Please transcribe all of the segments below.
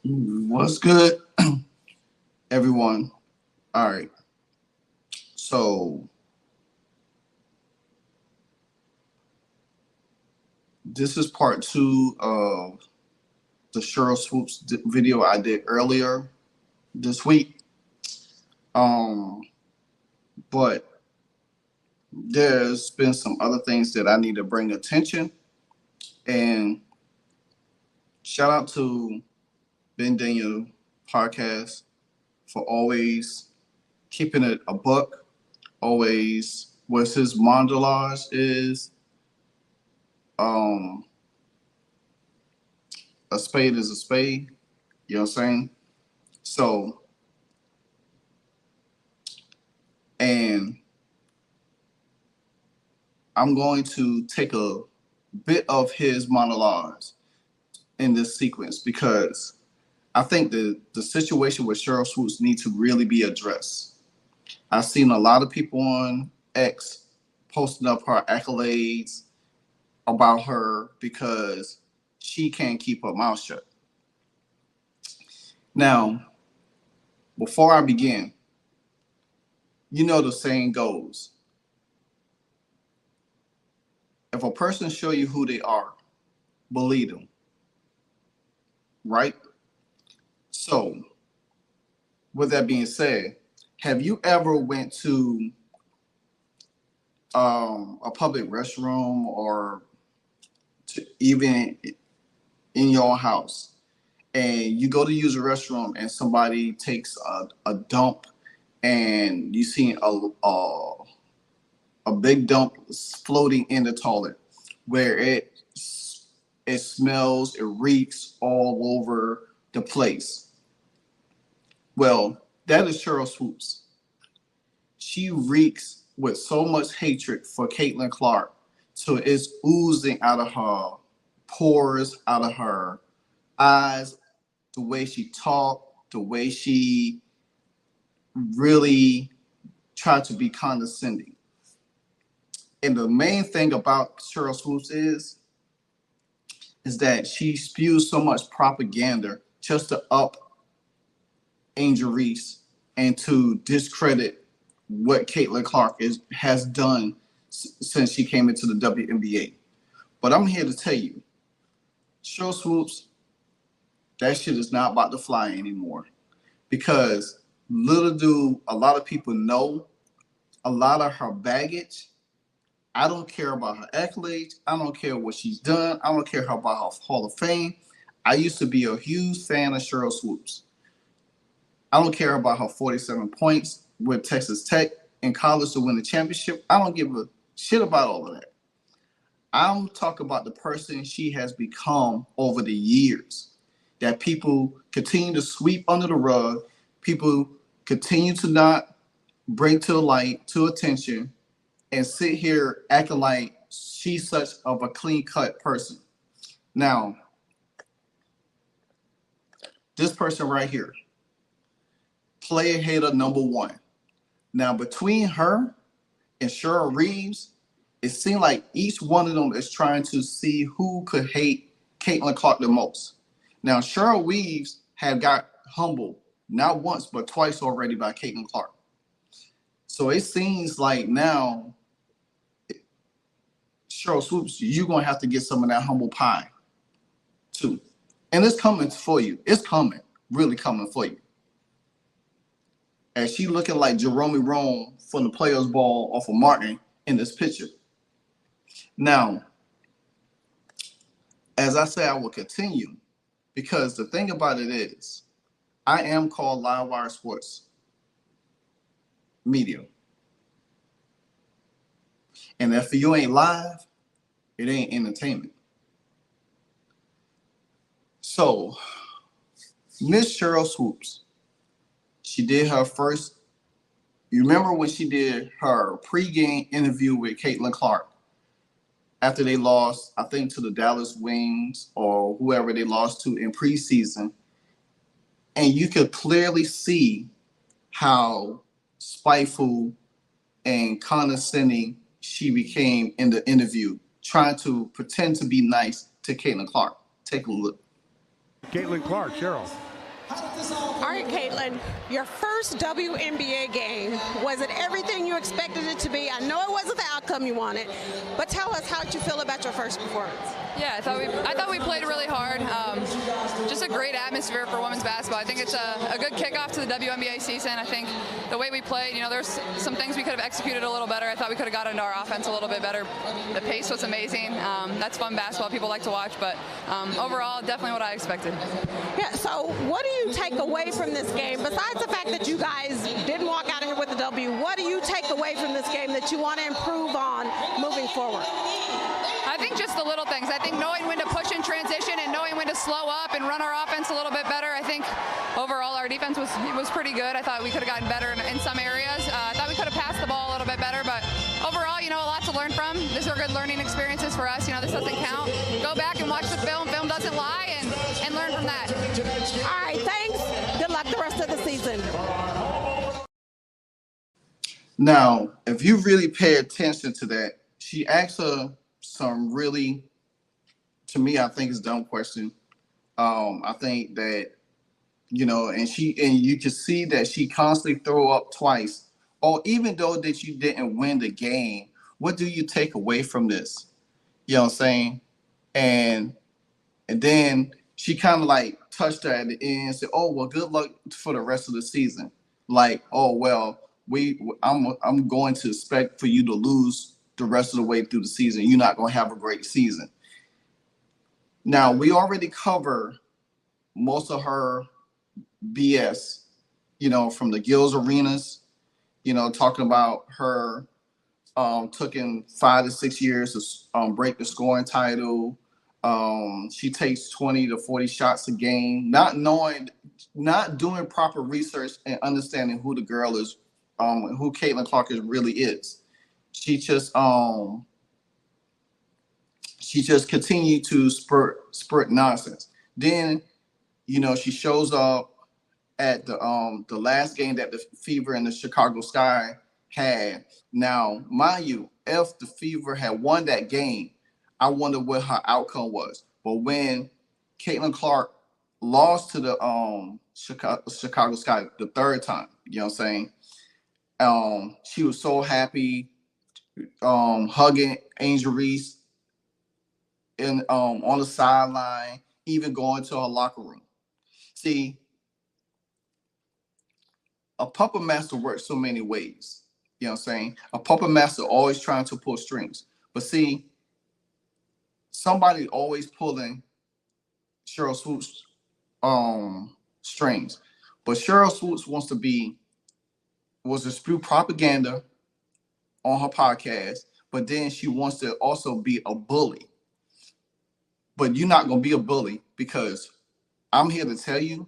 What's good, everyone? All right. So this is part two of the Cheryl Swoops video I did earlier this week. Um, but there's been some other things that I need to bring attention. And shout out to Ben Daniel podcast for always keeping it a buck. Always, what's his monologue um, a spade is a spade. You know what I'm saying? So, and I'm going to take a bit of his monologues in this sequence because I think the situation with Cheryl Swoops needs to really be addressed. I've seen a lot of people on X posting up her accolades about her because she can't keep her mouth shut. Now, before I begin, you know the saying goes, if a person show you who they are, believe them, right? So, with that being said, have you ever went to a public restroom or even in your own house, and you go to use a restroom and somebody takes a dump, and you see a big dump floating in the toilet where it smells, it reeks all over the place. Well, that is Cheryl Swoops. She reeks with so much hatred for Caitlin Clark, so it's oozing out of her pores, out of her eyes, the way she talked, the way she really tried to be condescending. And the main thing about Cheryl Swoops is that she spews so much propaganda just to up Angel Reese and to discredit what Caitlin Clark has done since she came into the WNBA. But I'm here to tell you, Cheryl Swoops, that shit is not about to fly anymore. Because little do a lot of people know, a lot of her baggage. I don't care about her accolades. I don't care what she's done. I don't care about her Hall of Fame. I used to be a huge fan of Cheryl Swoops. I don't care about her 47 points with Texas Tech in college to win the championship. I don't give a shit about all of that. I'm talking about the person she has become over the years that people continue to sweep under the rug. People continue to not bring to the light, to attention, and sit here acting like she's such of a clean-cut person. Now, this person right here, player hater number one. Now, between her and Cheryl Reeves, it seemed like each one of them is trying to see who could hate Caitlin Clark the most. Now, Cheryl Reeves had got humbled not once but twice already by Caitlin Clark. So it seems like now, Cheryl Swoops, you're going to have to get some of that humble pie too. And it's coming for you. It's coming, really coming for you. As she looking like Jerome Rome from the Players Ball off of Martin in this picture. Now, as I say, I will continue because the thing about it is, I am called Livewire Sports Media. And if you ain't live, it ain't entertainment. So, Miss Cheryl Swoops, she did her first, you remember when she did her pregame interview with Caitlin Clark after they lost, I think, to the Dallas Wings or whoever they lost to in preseason. And you could clearly see how spiteful and condescending she became in the interview, trying to pretend to be nice to Caitlin Clark. Take a look. Caitlin Clark, Cheryl. All right, Caitlin, your first WNBA game, was it everything you expected it to be? I know it wasn't the outcome you wanted, but tell us, how did you feel about your first performance? Yeah, I thought we played really hard. Just a great atmosphere for women's basketball. I think it's a good kickoff to the WNBA season. I think the way we played, there's some things we could have executed a little better. I thought we could have got into our offense a little bit better. The pace was amazing. That's fun basketball. People like to watch, but overall, definitely what I expected. Yeah, so what do you take away from this game? Besides the fact that you guys didn't walk out of here with a W, what do you take away from this game that you want to improve on moving forward? I think just the little things. I think knowing when to push in transition and knowing when to slow up and run our offense a little bit better. I think overall our defense was pretty good. I thought we could have gotten better in some areas. I thought we could have passed the ball a little bit better, but overall, a lot to learn from. These are good learning experiences for us. This doesn't count. Go back and watch the film. Film doesn't lie, and learn from that. All right, thanks. Good luck the rest of the season. Now, if you really pay attention to that, she asked her some really, to me, I think it's a dumb question. I think that, and you can see that she constantly throw up twice. Or even though that you didn't win the game, what do you take away from this? You know what I'm saying? And then she kind of like touched her at the end and said, "Oh, well, good luck for the rest of the season." Like, "Oh, well, I'm going to expect for you to lose the rest of the way through the season. You're not going to have a great season." Now, we already covered most of her BS, from the Gills Arenas, talking about her taking 5 to 6 years to break the scoring title. She takes 20 to 40 shots a game, not doing proper research and understanding who the girl is, who Caitlin Clark really is. She just continued to spurt nonsense. Then, she shows up at the last game that the Fever and the Chicago Sky had. Now, mind you, if the Fever had won that game, I wonder what her outcome was. But when Caitlin Clark lost to the Chicago Sky the third time, you know what I'm saying? She was so happy, hugging Angel Reese on the sideline, even going to her locker room. See, a puppet master works so many ways. You know what I'm saying? A puppet master always trying to pull strings. But see, somebody always pulling Sheryl Swoopes' strings. But Sheryl Swoopes was to spew propaganda on her podcast, but then she wants to also be a bully. But you're not going to be a bully, because I'm here to tell you,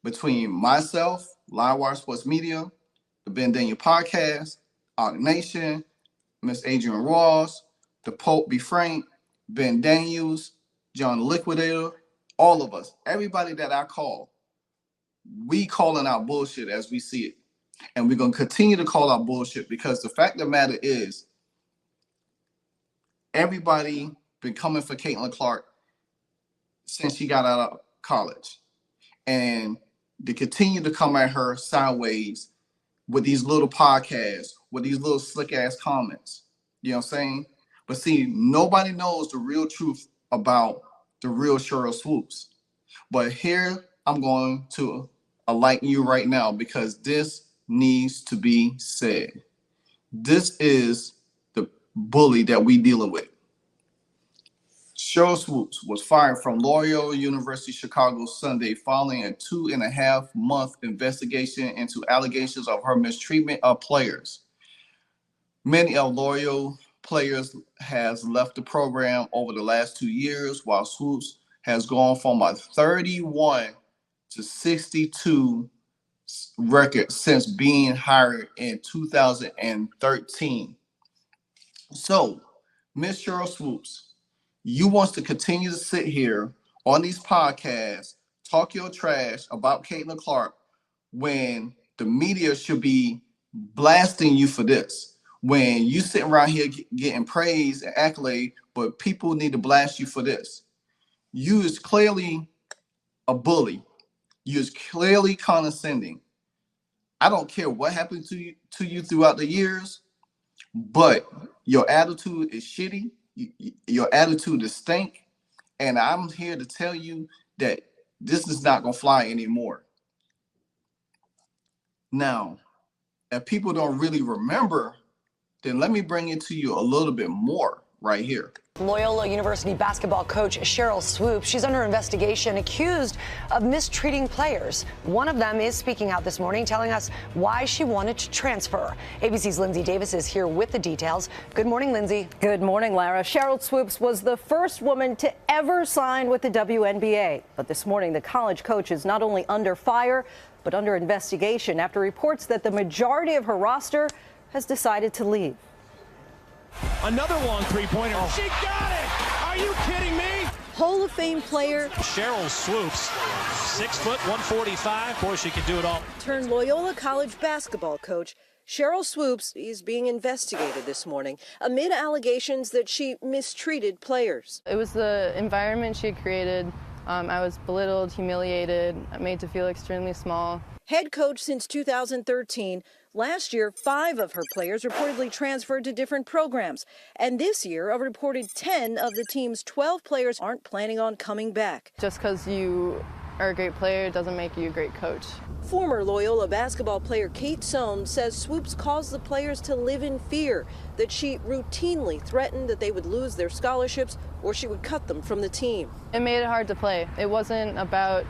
between myself, Livewire Sports Media, the Ben Daniel Podcast, Out Nation, Miss Adrian Ross, the Pope Be Frank, Ben Daniels, John the Liquidator, all of us, everybody that I call, we calling out bullshit as we see it. And we're going to continue to call out bullshit, because the fact of the matter is, everybody been coming for Caitlin Clark since she got out of college. And they continue to come at her sideways with these little podcasts, with these little slick ass comments. You know what I'm saying? But see, nobody knows the real truth about the real Sheryl Swoopes. But here I'm going to enlighten you right now, because this needs to be said. This is the bully that we dealing with. Sheryl Swoopes was fired from Loyola University Chicago Sunday following a 2.5-month investigation into allegations of her mistreatment of players. Many of Loyola players has left the program over the last 2 years, while Swoopes has gone from a 31 to 62 record since being hired in 2013. So, Miss Sheryl Swoopes, you want to continue to sit here on these podcasts, talk your trash about Caitlin Clark, when the media should be blasting you for this. When you sitting around here getting praise and accolade, but people need to blast you for this. You is clearly a bully. You're clearly condescending. I don't care what happened to you throughout the years, but your attitude is shitty. Your attitude is stink. And I'm here to tell you that this is not going to fly anymore. Now, if people don't really remember, then let me bring it to you a little bit more right here. Loyola University basketball coach Cheryl Swoops, she's under investigation, accused of mistreating players. One of them is speaking out this morning, telling us why she wanted to transfer. ABC's Lindsay Davis is here with the details. Good morning, Lindsay. Good morning, Lara. Cheryl Swoops was the first woman to ever sign with the WNBA. But this morning, the college coach is not only under fire, but under investigation after reports that the majority of her roster has decided to leave. Another long three-pointer. Oh. She got it! Are you kidding me? Hall of Fame player Cheryl Swoops, 6 foot, 145. Boy, she can do it all. Turned Loyola College basketball coach Cheryl Swoops is being investigated this morning amid allegations that she mistreated players. It was the environment she had created. I was belittled, humiliated, made to feel extremely small. Head coach since 2013. Last year, 5 of her players reportedly transferred to different programs. And this year, a reported 10 of the team's 12 players aren't planning on coming back. Just because you are a great player doesn't make you a great coach. Former Loyola basketball player Kate Sohn says Swoops caused the players to live in fear, that she routinely threatened that they would lose their scholarships or she would cut them from the team. It made it hard to play. It wasn't about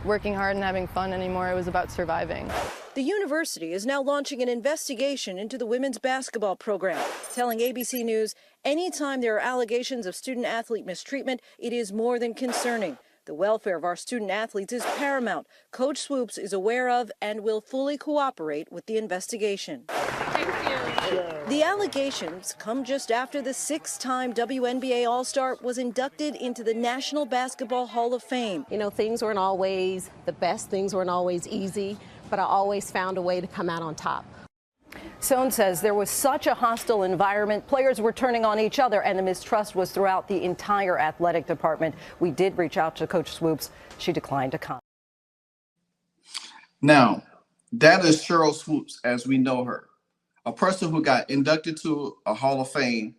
working hard and having fun anymore. It was about surviving. The university is now launching an investigation into the women's basketball program, telling ABC News anytime there are allegations of student-athlete mistreatment, it is more than concerning. The welfare of our student athletes is paramount. Coach Swoops is aware of and will fully cooperate with the investigation. Thank you. The allegations come just after the 6-time WNBA All-Star was inducted into the National Basketball Hall of Fame. You know, things weren't always the best, things weren't always easy, but I always found a way to come out on top. Sohn says there was such a hostile environment, players were turning on each other, and the mistrust was throughout the entire athletic department. We did reach out to Coach Swoops. She declined to comment. Now, that is Cheryl Swoops as we know her, a person who got inducted to a Hall of Fame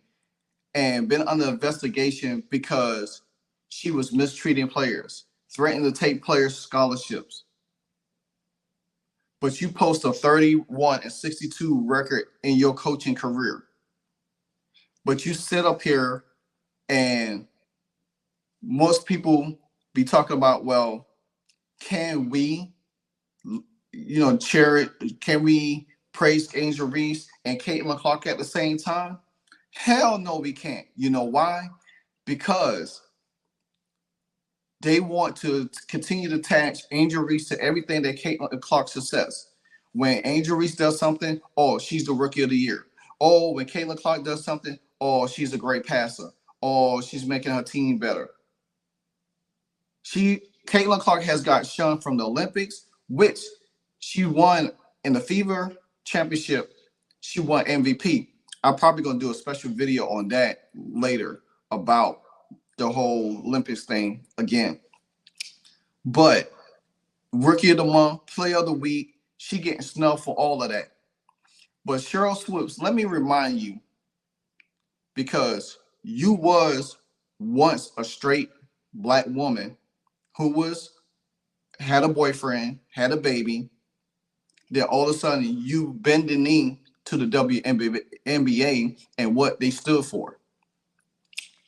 and been under investigation because she was mistreating players, threatening to take players' scholarships. But you post a 31-62 record in your coaching career. But you sit up here and most people be talking about, well, can we, cheer it? Can we praise Angel Reese and Caitlin Clark at the same time? Hell no, we can't. You know why? Because they want to continue to attach Angel Reese to everything that Caitlin Clark says. When Angel Reese does something, oh, she's the rookie of the year. Oh, when Caitlin Clark does something, oh, she's a great passer. Oh, she's making her team better. Caitlin Clark has got shunned from the Olympics, which she won in the FIBA championship. She won MVP. I'm probably going to do a special video on that later about the whole Olympics thing again. But rookie of the month, player of the week, she getting snubbed for all of that. But Cheryl Swoops, let me remind you, because you was once a straight black woman who had a boyfriend, had a baby, then all of a sudden you bend the knee to the WNBA and what they stood for.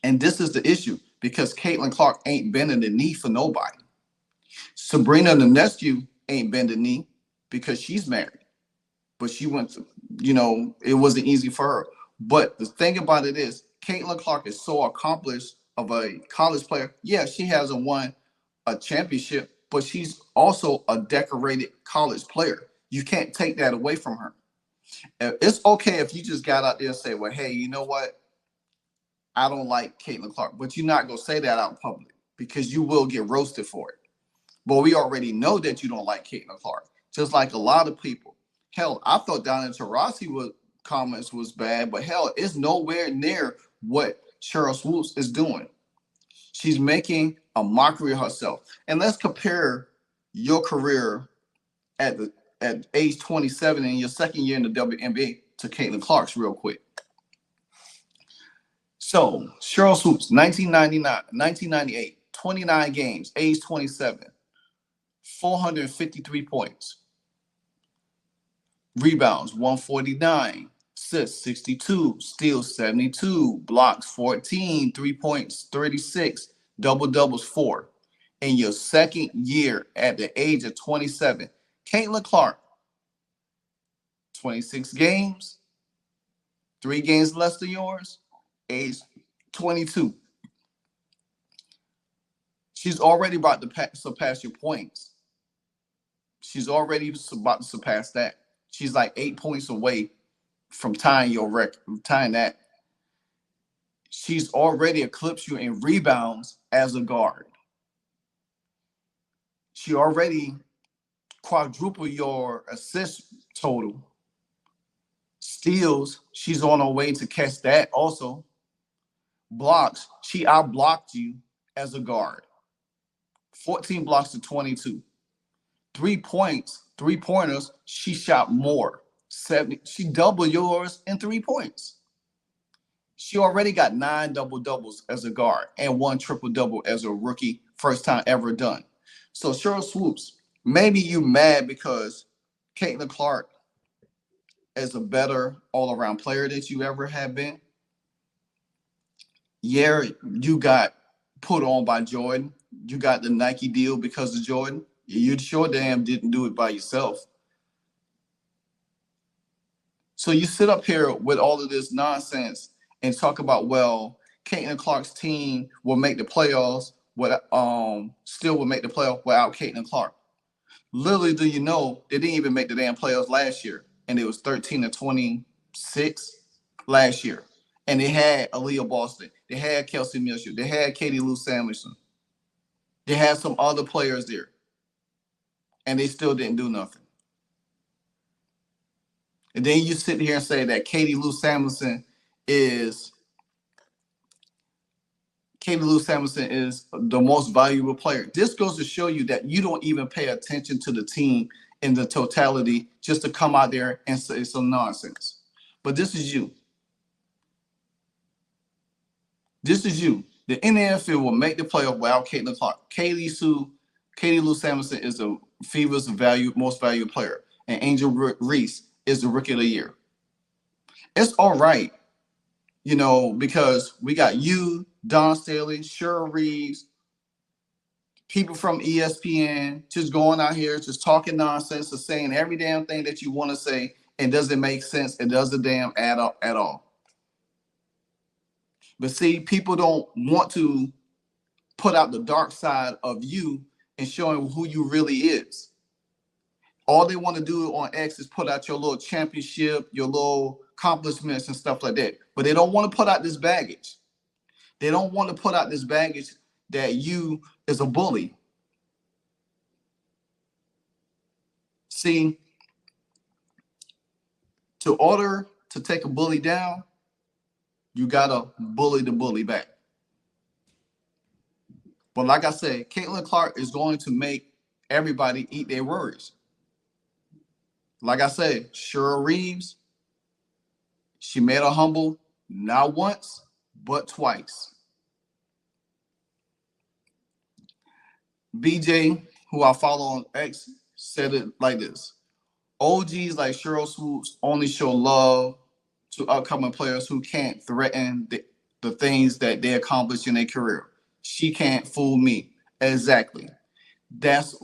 And this is the issue, because Caitlin Clark ain't bending the knee for nobody. Sabrina Ionescu ain't bending the knee because she's married. But she went to, it wasn't easy for her. But the thing about it is, Caitlin Clark is so accomplished of a college player. Yeah, she hasn't won a championship, but she's also a decorated college player. You can't take that away from her. It's okay if you just got out there and say, well, hey, you know what? I don't like Caitlin Clark, but you're not going to say that out in public because you will get roasted for it. But we already know that you don't like Caitlin Clark, just like a lot of people. Hell, I thought Diana Taurasi comments was bad, but hell, it's nowhere near what Cheryl Swoops is doing. She's making a mockery of herself. And let's compare, your career at age 27 in your second year in the WNBA to Caitlin Clark's real quick. So Sheryl Swoopes, 1998, 29 games, age 27, 453 points. Rebounds, 149. Assists, 62. Steals, 72. Blocks, 14. 3 points, 36. Double-doubles, 4. In your second year at the age of 27, Caitlin Clark, 26 games, 3 games less than yours, age 22. She's already about to surpass your points. She's already about to surpass that. She's like 8 points away from tying your record, tying that. She's already eclipsed you in rebounds as a guard. She already quadrupled your assist total. Steals, she's on her way to catch that also. Blocks, she outblocked you as a guard. 14 blocks to 22. 3 points, 3-pointers, she shot more. 70, she doubled yours in 3 points. She already got 9 double-doubles as a guard and 1 triple-double as a rookie, first time ever done. So Sheryl Swoopes, maybe you mad because Caitlin Clark is a better all-around player that you ever have been. Yeah, you got put on by Jordan. You got the Nike deal because of Jordan. You sure damn didn't do it by yourself. So you sit up here with all of this nonsense and talk about, well, Caitlin Clark's team will make the playoffs, still will make the playoffs without Caitlin Clark. Little do you know, they didn't even make the damn playoffs last year, and it was 13-26 last year. And they had Aaliyah Boston, they had Kelsey Mitchell, they had Katie Lou Samuelson, they had some other players there, and they still didn't do nothing. And then you sit here and say that Katie Lou Samuelson is the most valuable player. This goes to show you that you don't even pay attention to the team in the totality just to come out there and say some nonsense. But this is you. This is you. The NFL will make the playoff without Caitlin Clark. Katie Lou Samuelson is the FIBA's most valuable player. And Angel Reese is the rookie of the year. It's all right, because we got you, Don Staley, Cheryl Reeves, people from ESPN just going out here, just talking nonsense and saying every damn thing that you want to say. It doesn't make sense. It doesn't damn add up at all. But see, people don't want to put out the dark side of you and showing who you really is. All they want to do on X is put out your little championship, your little accomplishments and stuff like that. But they don't want to put out this baggage. They don't want to put out this baggage that you is a bully. See, in order to take a bully down, you got to bully the bully back. But like I said, Caitlin Clark is going to make everybody eat their words. Like I said, Cheryl Reeves, she made her humble not once, but twice. BJ, who I follow on X, said it like this. OGs like Sheryl Swoopes only show love to upcoming players who can't threaten the things that they accomplish in their career. She can't fool me. Exactly. That's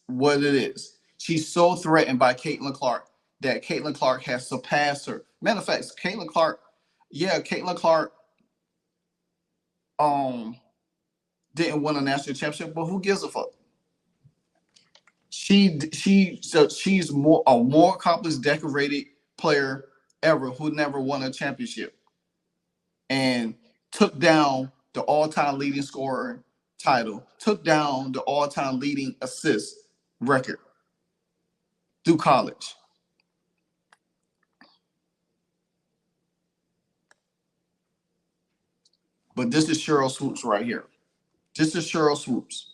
what it is. She's so threatened by Caitlin Clark that Caitlin Clark has surpassed her. Matter of fact, Caitlin Clark didn't win a national championship, but who gives a fuck? She's a more accomplished, decorated player ever who never won a championship and took down the all-time leading scorer title, took down the all-time leading assist record through college. But this is Sheryl Swoopes right here. This is Sheryl Swoopes.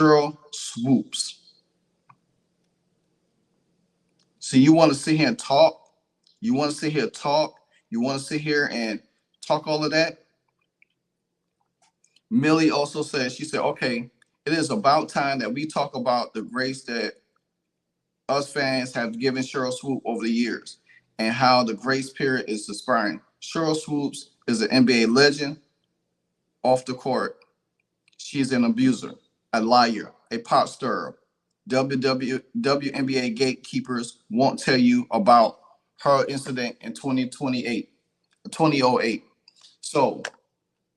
Sheryl Swoopes. So you want to sit here and talk? You want to sit here and talk? You want to sit here and talk all of that? Millie also said, she said, okay, it is about time that we talk about the grace that us fans have given Sheryl Swoopes over the years and how the grace period is expiring. Sheryl Swoopes is an NBA legend off the court. She's an abuser, a liar, a pot stirrer. WNBA gatekeepers won't tell you about her incident in 2008. So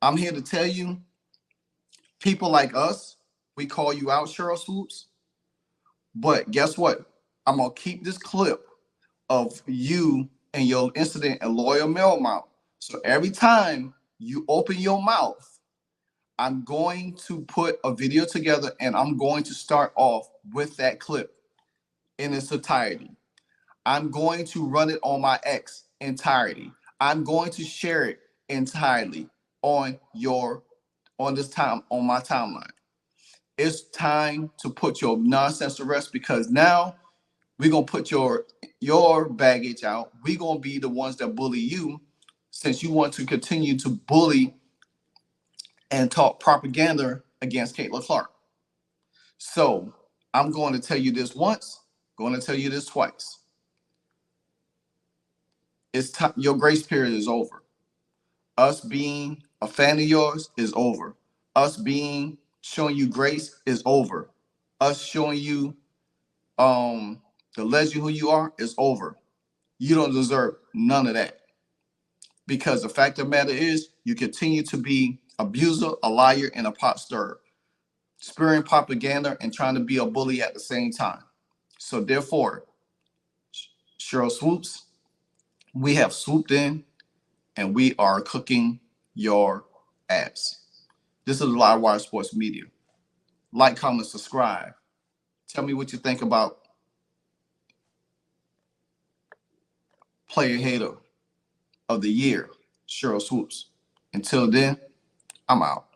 I'm here to tell you, people like us, we call you out, Sheryl Swoopes. But guess what? I'm going to keep this clip of you and your incident in Loyal Marymount. So every time you open your mouth, I'm going to put a video together and I'm going to start off with that clip in its entirety. I'm going to run it on my X entirety. I'm going to share it entirely on my timeline. It's time to put your nonsense to rest, because now we're gonna put your baggage out. We're gonna be the ones that bully you, since you want to continue to bully and talk propaganda against Caitlin Clark. So I'm going to tell you this once, going to tell you this twice. It's time. Your grace period is over. Us being a fan of yours is over. Us showing you grace is over. Us showing you the legend who you are is over. You don't deserve none of that. Because the fact of the matter is, you continue to be abuser, a liar, and a pot stirrer, spewing propaganda and trying to be a bully at the same time. So therefore, Sheryl Swoopes, we have swooped in and we are cooking your ass. This is Livewire Sports Media. Like, comment, subscribe. Tell me what you think about Player Hater of the Year, Sheryl Swoopes. Until then, I'm out.